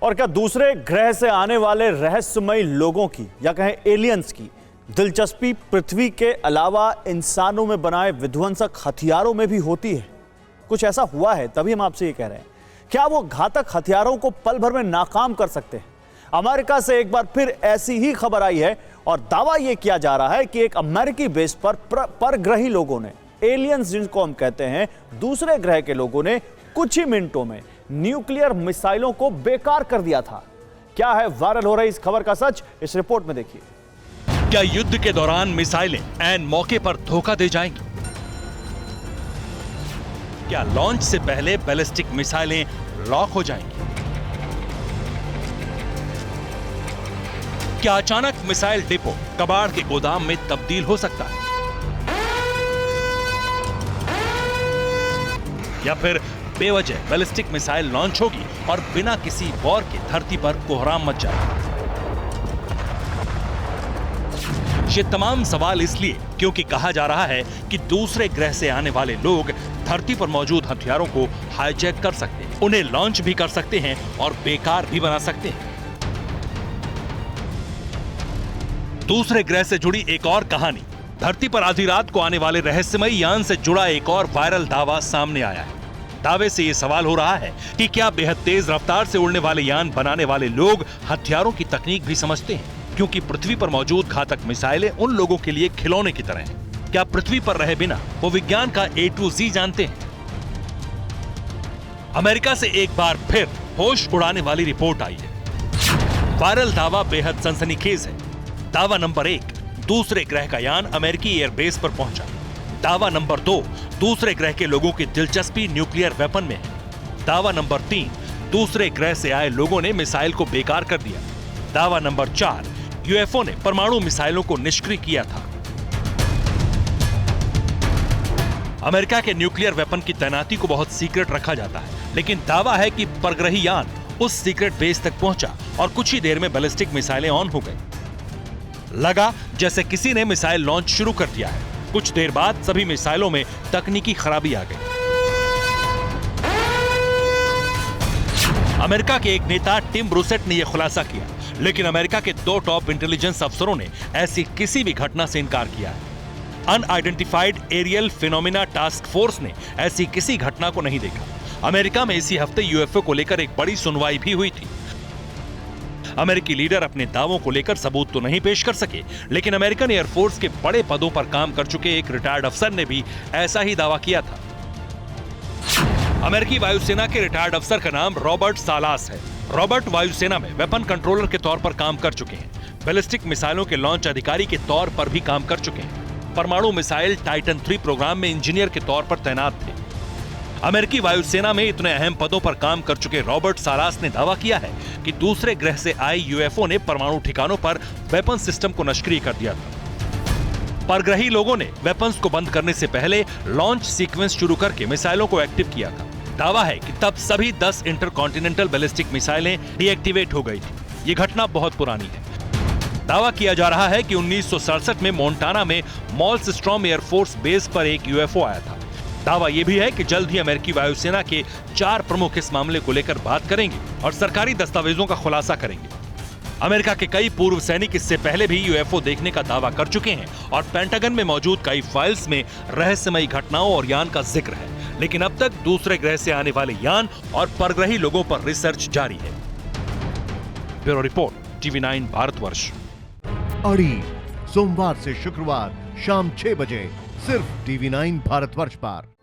और क्या दूसरे ग्रह से आने वाले रहस्यमयी लोगों की या कहें एलियंस की दिलचस्पी पृथ्वी के अलावा इंसानों में बनाए विध्वंसक हथियारों में भी होती है? कुछ ऐसा हुआ है, तभी हम आपसे ये कह रहे हैं। क्या वो घातक हथियारों को पल भर में नाकाम कर सकते हैं? अमेरिका से एक बार फिर ऐसी ही खबर आई है और दावा यह किया जा रहा है कि एक अमेरिकी बेस पर परग्रही लोगों ने, एलियंस जिनको हम कहते हैं, दूसरे ग्रह के लोगों ने कुछ ही मिनटों में न्यूक्लियर मिसाइलों को बेकार कर दिया था। क्या है वायरल हो रही इस खबर का सच? इस रिपोर्ट में देखिए। क्या युद्ध के दौरान मिसाइलें ऐन मौके पर धोखा दे जाएंगी? क्या लॉन्च से पहले बैलिस्टिक मिसाइलें लॉक हो जाएंगी? क्या अचानक मिसाइल डिपो कबाड़ के गोदाम में तब्दील हो सकता है? या फिर बेवजह बैलिस्टिक मिसाइल लॉन्च होगी और बिना किसी वॉर के धरती पर कोहराम मच जाएगा? ये तमाम सवाल इसलिए क्योंकि कहा जा रहा है कि दूसरे ग्रह से आने वाले लोग धरती पर मौजूद हथियारों को हाईजैक कर सकते हैं, उन्हें लॉन्च भी कर सकते हैं और बेकार भी बना सकते हैं। दूसरे ग्रह से जुड़ी एक और कहानी। धरती पर आधी रात को आने वाले रहस्यमयी यान से जुड़ा एक और वायरल दावा सामने आया है। दावे से यह सवाल हो रहा है कि क्या बेहद तेज रफ्तार से उड़ने वाले यान बनाने वाले लोग हथियारों की तकनीक भी समझते हैं? क्योंकि पृथ्वी पर मौजूद घातक मिसाइलें उन लोगों के लिए खिलौने की तरह हैं। क्या पृथ्वी पर रहे बिना वो विज्ञान का A to Z जानते हैं? अमेरिका से एक बार फिर होश उड़ाने वाली रिपोर्ट आई है। वायरल दावा बेहद सनसनीखेज है। दावा नंबर 1, दूसरे ग्रह का यान अमेरिकी एयरबेस पर पहुंचा। दावा नंबर 2, दूसरे ग्रह के लोगों की दिलचस्पी न्यूक्लियर वेपन में है। दावा नंबर 3, दूसरे ग्रह से आए लोगों ने मिसाइल को बेकार कर दिया। दावा नंबर 4, यूएफओ ने परमाणु मिसाइलों को निष्क्रिय किया था। अमेरिका के न्यूक्लियर वेपन की तैनाती को बहुत सीक्रेट रखा जाता है, लेकिन दावा है कि परग्रही यान उस सीक्रेट बेस तक पहुंचा और कुछ ही देर में बैलिस्टिक मिसाइलें ऑन हो गई। लगा जैसे किसी ने मिसाइल लॉन्च शुरू कर दिया है। कुछ देर बाद सभी मिसाइलों में तकनीकी खराबी आ गई। अमेरिका के एक नेता टिम ब्रूसेट ने यह खुलासा किया, लेकिन अमेरिका के 2 टॉप इंटेलिजेंस अफसरों ने ऐसी किसी भी घटना से इनकार किया है। Unidentified aerial phenomena task force ने ऐसी किसी घटना को नहीं देखा। अमेरिका में इसी हफ्ते यूएफओ को लेकर एक बड़ी सुनवाई भी हुई थी। अमेरिकी लीडर अपने दावों को लेकर सबूत तो नहीं पेश कर सके, लेकिन अमेरिकन एयरफोर्स के बड़े पदों पर काम कर चुके एक रिटायर्ड अफसर ने भी ऐसा ही दावा किया था। अमेरिकी वायुसेना के रिटायर्ड अफसर का नाम रॉबर्ट सालास है। रॉबर्ट वायुसेना में वेपन कंट्रोलर के तौर पर काम कर चुके हैं। बैलिस्टिक मिसाइलों के लॉन्च अधिकारी के तौर पर भी काम कर चुके हैं। परमाणु मिसाइल टाइटन 3 प्रोग्राम में इंजीनियर के तौर पर तैनात थे। अमेरिकी वायुसेना में इतने अहम पदों पर काम कर चुके रॉबर्ट सालास ने दावा किया है कि दूसरे ग्रह से आए यूएफओ ने परमाणु ठिकानों पर वेपन सिस्टम को निष्क्रिय कर दिया था। परग्रही लोगों ने वेपन्स को बंद करने से पहले लॉन्च सीक्वेंस शुरू करके मिसाइलों को एक्टिव किया था। दावा है कि तब सभी 10 इंटरकॉन्टिनेंटल बैलिस्टिक मिसाइलें डीएक्टिवेट हो गई थी। ये घटना बहुत पुरानी है। दावा किया जा रहा है कि 1967 में मोंटाना में मॉल्सस्ट्रॉम एयरफोर्स बेस पर एक यूएफओ आया था। दावा यह भी है कि जल्द ही अमेरिकी वायुसेना के 4 प्रमुख इस मामले को लेकर बात करेंगे और सरकारी दस्तावेजों का खुलासा करेंगे। अमेरिका के कई पूर्व सैनिक इससे पहले भी यूएफओ देखने का दावा कर चुके हैं और पेंटागन में मौजूद कई फाइल्स में रहस्यमयी घटनाओं और यान का जिक्र है, लेकिन अब तक दूसरे ग्रह से आने वाले यान और परग्रही लोगों पर रिसर्च जारी है। Bureau report, TV9 Bharatvarsh. अड़ी सोमवार से शुक्रवार शाम 6 बजे सिर्फ TV9 भारतवर्ष पर।